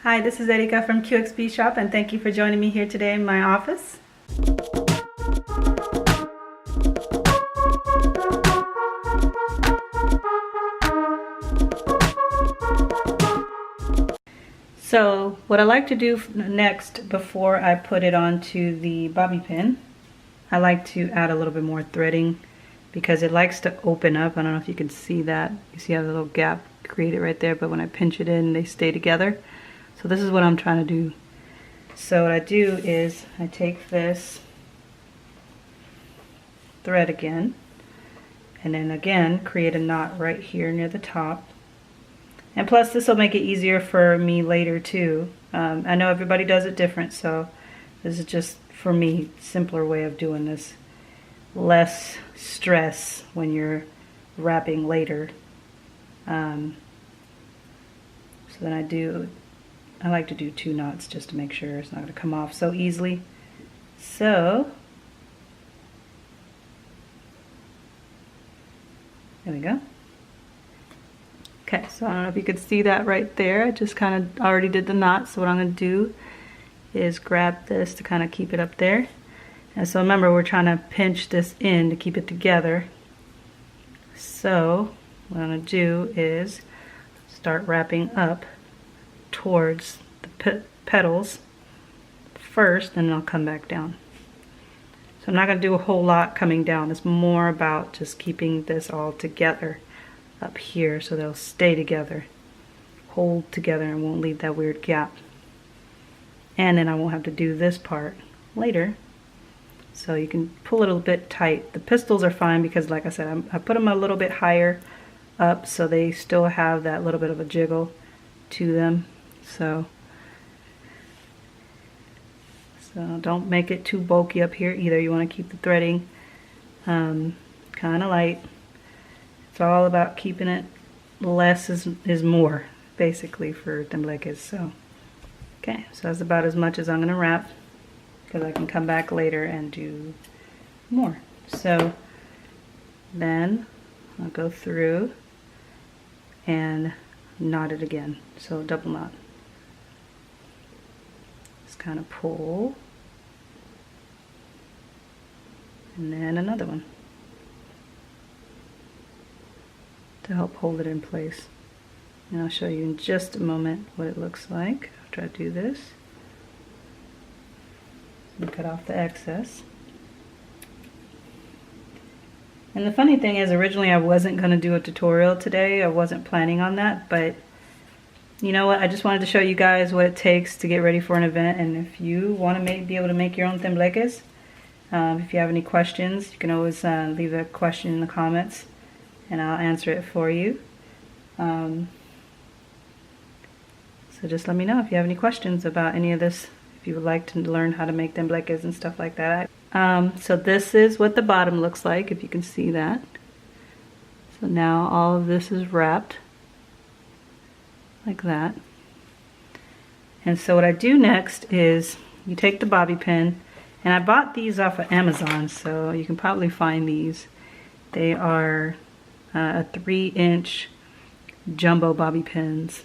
Hi, this is Erika from QXB Shop, and thank you for joining me here today in my office. So what I like to do next before I put it onto the bobby pin, I like to add a little bit more threading because it likes to open up. I don't know if you can see that. You see how the little gap created right there, but when I pinch it in, they stay together. So this is what I'm trying to do. So what I do is I take this thread again, and then again create a knot right here near the top. And plus this will make it easier for me later too. I know everybody does it different, so this is just for me simpler way of doing this. Less stress when you're wrapping later. So then I like to do 2 knots just to make sure it's not going to come off so easily. So there we go. Okay, so I don't know if you could see that right there. I just kind of already did the knot. So what I'm going to do is grab this to kind of keep it up there. And so remember, we're trying to pinch this in to keep it together. So what I'm going to do is start wrapping up towards the petals first, and then I'll come back down. So I'm not going to do a whole lot coming down. It's more about just keeping this all together up here so they'll stay together, hold together, and won't leave that weird gap. And then I won't have to do this part later. So you can pull it a little bit tight. The pistils are fine because, like I said, I put them a little bit higher up so they still have that little bit of a jiggle to them. So don't make it too bulky up here either. You want to keep the threading kind of light. It's all about keeping it less is more, basically, for tembleques. So okay, so that's about as much as I'm going to wrap, because I can come back later and do more. So then I'll go through and knot it again. So double knot. Just kind of pull. And then another one to help hold it in place. And I'll show you in just a moment what it looks like after I do this. And cut off the excess. And the funny thing is, originally I wasn't going to do a tutorial today. I wasn't planning on that, but you know what? I just wanted to show you guys what it takes to get ready for an event. And if you want to be able to make your own tembleques, if you have any questions, you can always leave a question in the comments and I'll answer it for you. So just let me know if you have any questions about any of this, if you would like to learn how to make tembleques and stuff like that. So this is what the bottom looks like, if you can see that. So now all of this is wrapped like that. And so what I do next is you take the bobby pin, and I bought these off of Amazon, so you can probably find these. They are a 3-inch jumbo bobby pins.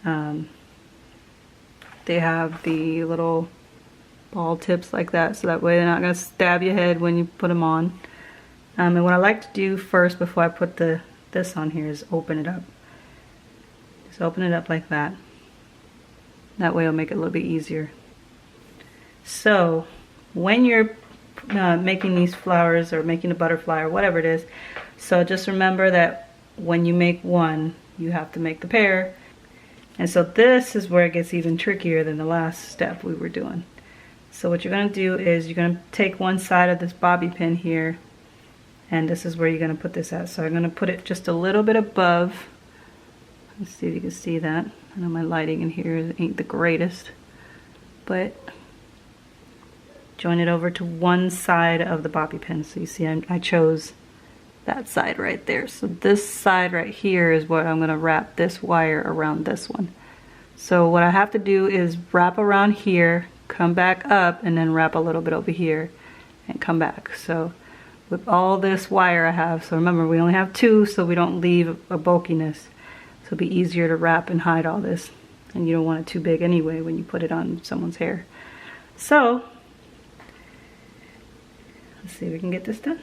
They have the little ball tips like that, so that way they're not going to stab your head when you put them on. And what I like to do first before I put this on here is open it up. Just open it up like that. That way it'll make it a little bit easier. So when you're making these flowers or making a butterfly or whatever it is, so just remember that when you make one, you have to make the pair. And so this is where it gets even trickier than the last step we were doing. So what you're going to do is you're going to take one side of this bobby pin here, and this is where you're going to put this at. So I'm going to put it just a little bit above. Let's see if you can see that. I know my lighting in here ain't the greatest, but join it over to one side of the bobby pin. So you see I chose that side right there. So this side right here is what I'm going to wrap this wire around this one. So what I have to do is wrap around here, come back up, and then wrap a little bit over here and come back. So with all this wire I have, so remember we only have 2 so we don't leave a bulkiness. So it'll be easier to wrap and hide all this. and you don't want it too big anyway when you put it on someone's hair. So let's see if we can get this done.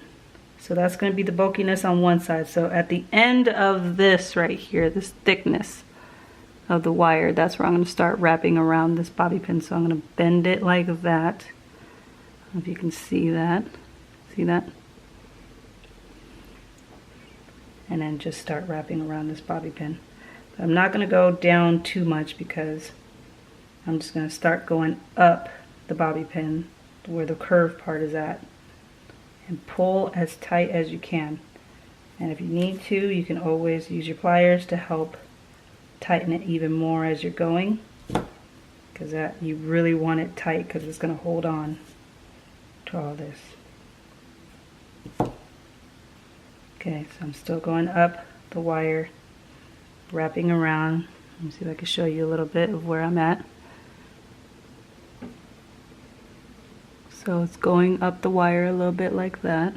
So that's going to be the bulkiness on one side. So at the end of this right here, this thickness of the wire, that's where I'm going to start wrapping around this bobby pin. So I'm going to bend it like that. I don't know if you can see that. See that? And then just start wrapping around this bobby pin. But I'm not going to go down too much because I'm just going to start going up the bobby pin where the curved part is at, and pull as tight as you can. And if you need to, you can always use your pliers to help tighten it even more as you're going, because that you really want it tight because it's going to hold on to all this. Okay, so I'm still going up the wire, wrapping around. Let me see if I can show you a little bit of where I'm at. So it's going up the wire a little bit like that.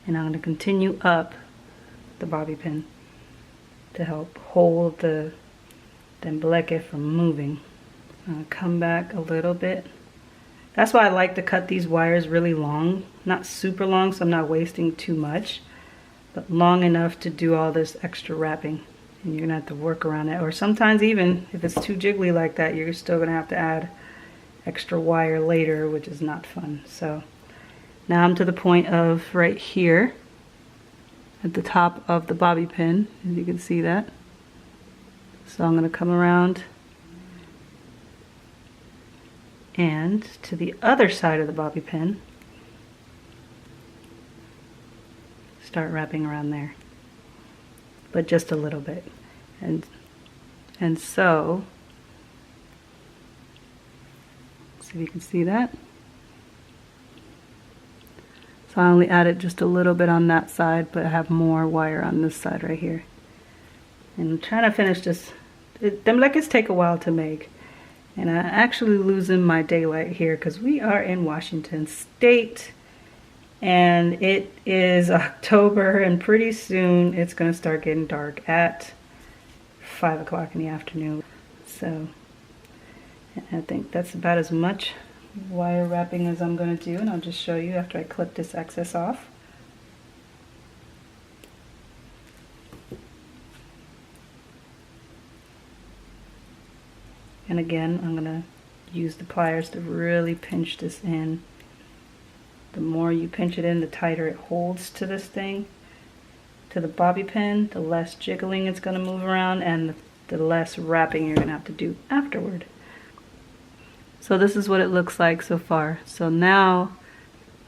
And I'm going to continue up the bobby pin to help hold the tembleque from moving. I'm going to come back a little bit. That's why I like to cut these wires really long. Not super long so I'm not wasting too much, but long enough to do all this extra wrapping. And you're going to have to work around it. Or sometimes even if it's too jiggly like that, you're still going to have to add extra wire later, which is not fun. So now I'm to the point of right here at the top of the bobby pin, as you can see that. So I'm going to come around and to the other side of the bobby pin, start wrapping around there, but just a little bit. And so see if you can see that. So I only added just a little bit on that side, but I have more wire on this side right here. And I'm trying to finish this. Tembleques take a while to make. And I'm actually losing my daylight here because we are in Washington State. And it is October, and pretty soon it's going to start getting dark at 5 o'clock in the afternoon. So I think that's about as much wire wrapping as I'm going to do, and I'll just show you after I clip this excess off. And again, I'm going to use the pliers to really pinch this in. The more you pinch it in, the tighter it holds to this thing, to the bobby pin, the less jiggling it's going to move around, and the less wrapping you're going to have to do afterward. So this is what it looks like so far. So now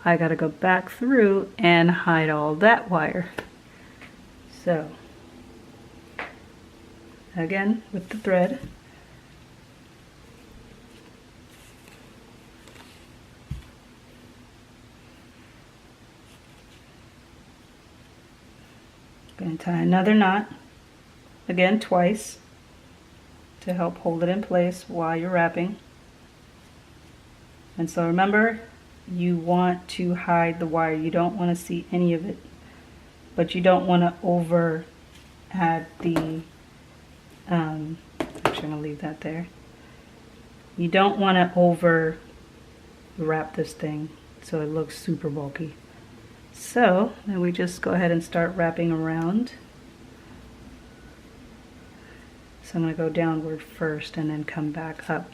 I got to go back through and hide all that wire. So again, with the thread, going to tie another knot, again twice, to help hold it in place while you're wrapping. And so remember, you want to hide the wire. You don't want to see any of it, but you don't want to over add the, actually I'm going to leave that there. You don't want to over wrap this thing so it looks super bulky. So then we just go ahead and start wrapping around. So I'm going to go downward first and then come back up.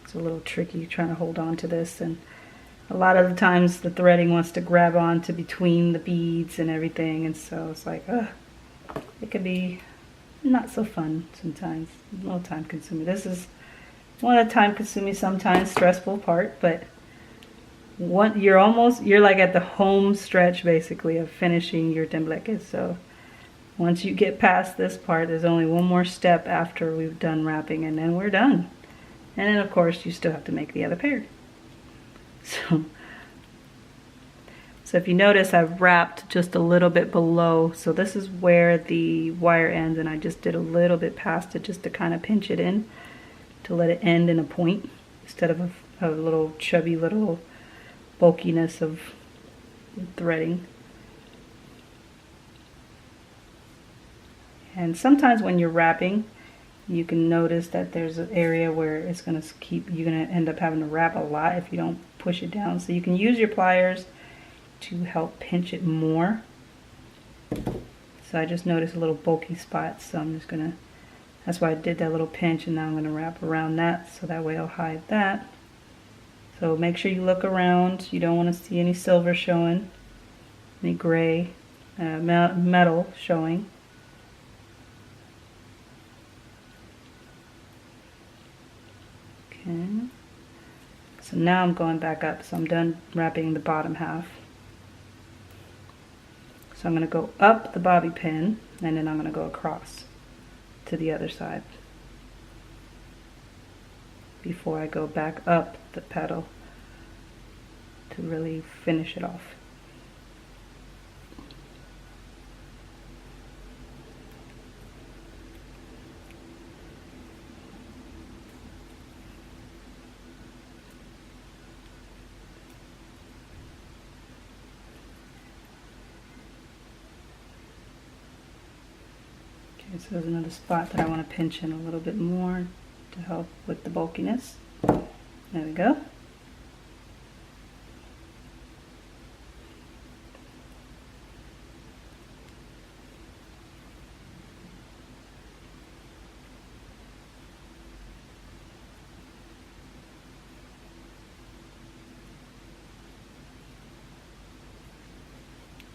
It's a little tricky trying to hold on to this, and a lot of the times the threading wants to grab onto between the beads and everything, and so it's like, it can be not so fun sometimes, a little time consuming. This is one of the time consuming, sometimes stressful part, but you're like at the home stretch basically of finishing your tembleque. So once you get past this part, there's only one more step after we've done wrapping, and then we're done. And then of course you still have to make the other pair. So if you notice, I've wrapped just a little bit below. So this is where the wire ends, and I just did a little bit past it just to kind of pinch it in to let it end in a point instead of a little chubby little bulkiness of threading. And sometimes when you're wrapping, you can notice that there's an area where it's going to you're going to end up having to wrap a lot if you don't push it down. So you can use your pliers to help pinch it more. So I just noticed a little bulky spot, so I'm just going to, that's why I did that little pinch, and now I'm going to wrap around that so that way I'll hide that. So make sure you look around. You don't want to see any silver showing, any gray metal showing. Okay. So now I'm going back up. So I'm done wrapping the bottom half. So I'm going to go up the bobby pin, and then I'm going to go across to the other side before I go back up the petal to really finish it off. Okay, so there's another spot that I want to pinch in a little bit more to help with the bulkiness. There we go.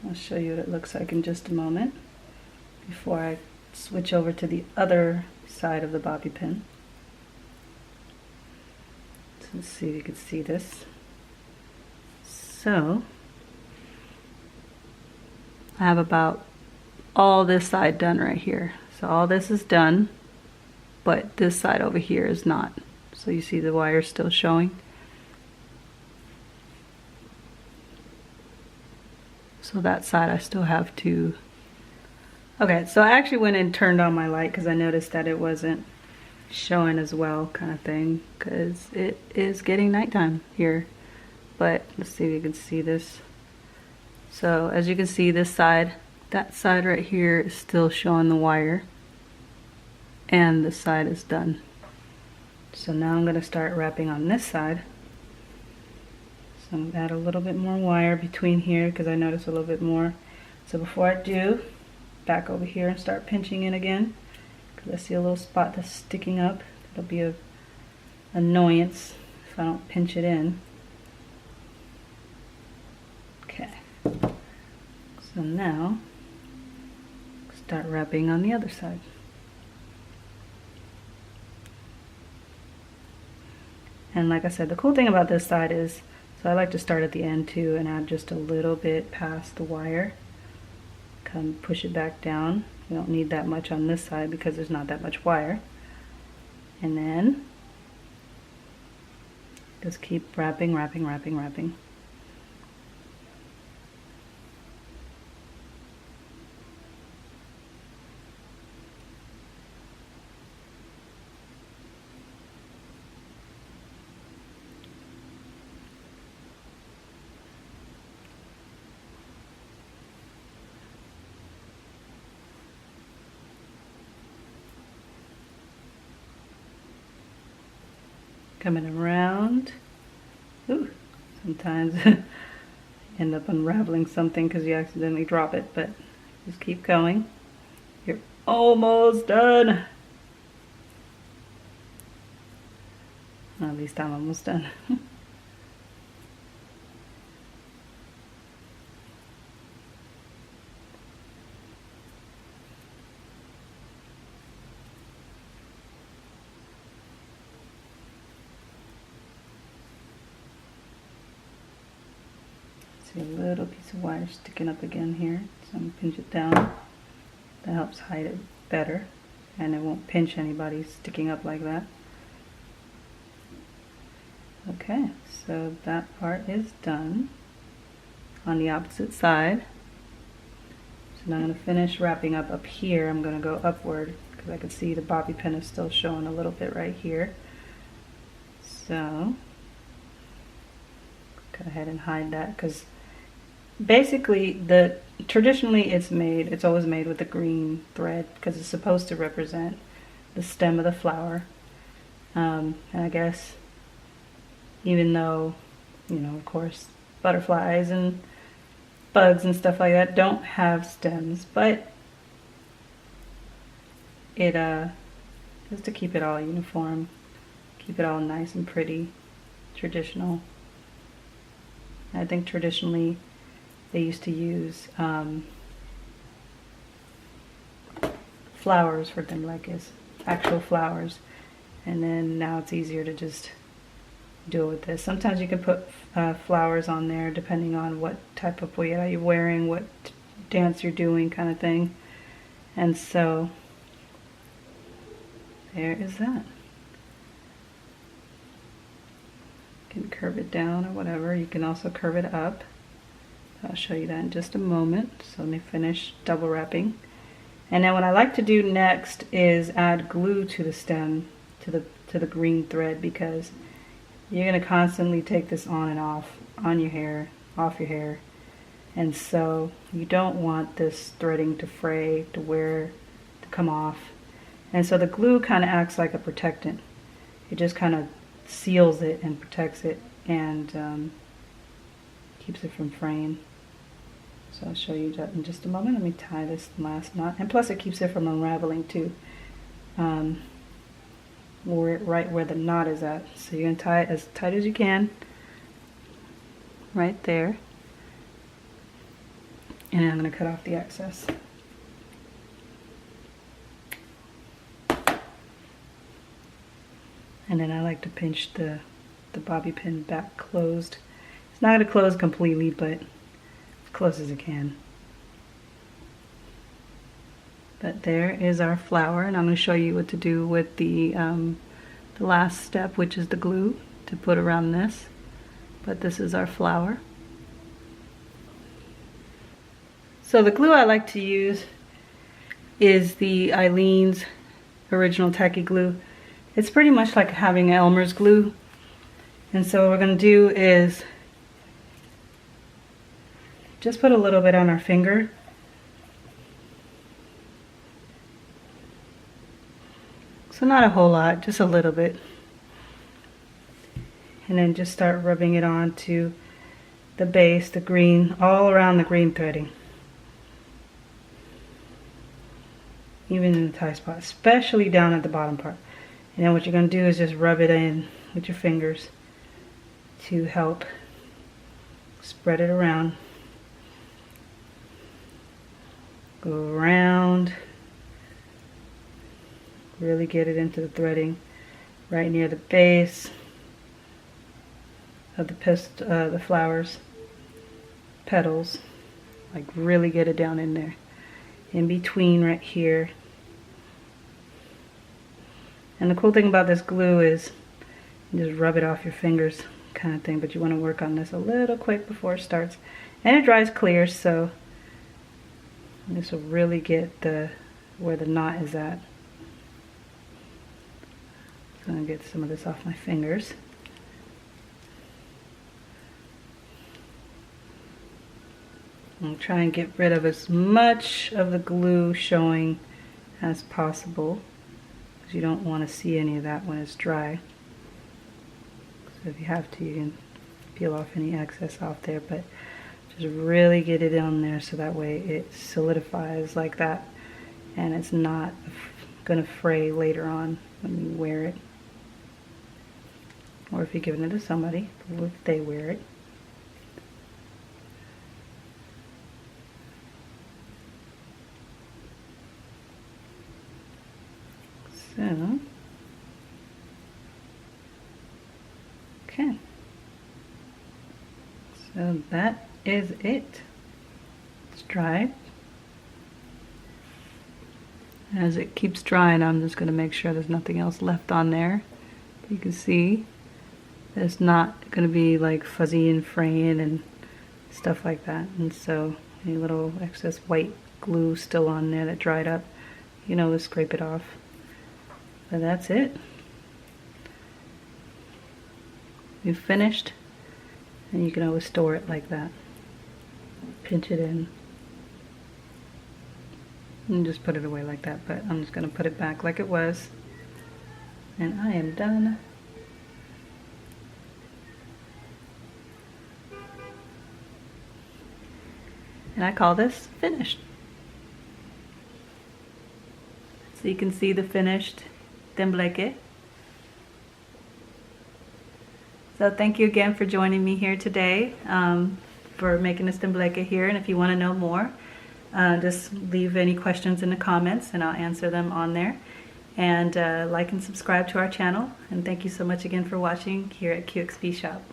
I'll show you what it looks like in just a moment before I switch over to the other side of the bobby pin. So let's see if you can see this. So I have about all this side done right here. So all this is done, but this side over here is not. So you see the wire still showing. So that side I still have to. Okay, so I actually went and turned on my light because I noticed that it wasn't showing as well, kind of thing, because it is getting nighttime here. But let's see if you can see this. So as you can see, this side, that side right here is still showing the wire, and this side is done. So now I'm going to start wrapping on this side. So I'm going to add a little bit more wire between here because I noticed a little bit more. So before I do, back over here and start pinching in again, because I see a little spot that's sticking up. It'll be an annoyance if I don't pinch it in. Okay, so now start wrapping on the other side. And like I said, the cool thing about this side is, so I like to start at the end too and add just a little bit past the wire. Come push it back down. We don't need that much on this side because there's not that much wire. And then just keep wrapping, wrapping, wrapping, wrapping. Coming around. Ooh, sometimes end up unraveling something because you accidentally drop it, but just keep going. You're almost done. Well, at least I'm almost done. See a little piece of wire sticking up again here, so I'm going to pinch it down. That helps hide it better, and it won't pinch anybody sticking up like that. Okay, so that part is done. On the opposite side, so now I'm going to finish wrapping up here. I'm going to go upward because I can see the bobby pin is still showing a little bit right here. So go ahead and hide that because basically, traditionally it's always made with the green thread because it's supposed to represent the stem of the flower. And I guess even though, you know, of course, butterflies and bugs and stuff like that don't have stems, but it just to keep it all uniform, keep it all nice and pretty, traditional. I think traditionally they used to use flowers for tembleques, actual flowers, and then now it's easier to just do it with this. Sometimes you can put flowers on there depending on what type of pollera you're wearing, what dance you're doing, kind of thing. And so there is that. You can curve it down or whatever. You can also curve it up. I'll show you that in just a moment. So let me finish double wrapping. And then what I like to do next is add glue to the stem, to the green thread, because you're going to constantly take this on and off on your hair, off your hair. And so you don't want this threading to fray, to wear, to come off. And so the glue kind of acts like a protectant. It just kind of seals it and protects it and keeps it from fraying. So I'll show you that in just a moment. Let me tie this last knot. And plus it keeps it from unraveling too. Right where the knot is at. So you're going to tie it as tight as you can. Right there. And I'm going to cut off the excess. And then I like to pinch the bobby pin back closed. It's not going to close completely, but as close as it can. But there is our flower, and I'm going to show you what to do with the last step, which is the glue to put around this. But this is our flower. So the glue I like to use is the Eileen's original tacky glue. It's pretty much like having Elmer's glue. And so what we're going to do is just put a little bit on our finger. So not a whole lot, just a little bit. And then just start rubbing it onto the base, the green, all around the green threading. Even in the tie spot, especially down at the bottom part. And then what you're going to do is just rub it in with your fingers to help spread it around. Go around. Really get it into the threading right near the base of the flowers, petals. Like really get it down in there. In between right here. And the cool thing about this glue is you just rub it off your fingers kind of thing, but you want to work on this a little quick before it starts. And it dries clear, so this will really get where the knot is at. I'm going to get some of this off my fingers. I'm trying to get rid of as much of the glue showing as possible, because you don't want to see any of that when it's dry. So if you have to, you can peel off any excess off there, but just really get it on there so that way it solidifies like that and it's not going to fray later on when you wear it, or if you're giving it to somebody, or if they wear it. So, okay, so that is it. It's dry. As it keeps drying, I'm just going to make sure there's nothing else left on there. You can see it's not going to be like fuzzy and fraying and stuff like that. And so any little excess white glue still on there that dried up, you know, let's scrape it off. But that's it. We've finished, and you can always store it like that. pinch it in. And just put it away like that, but I'm just going to put it back like it was. And I am done. And I call this finished. So you can see the finished tembleque. So thank you again for joining me here today for making this tembleque here. And if you want to know more, just leave any questions in the comments and I'll answer them on there. And like and subscribe to our channel. And thank you so much again for watching here at QXP Shop.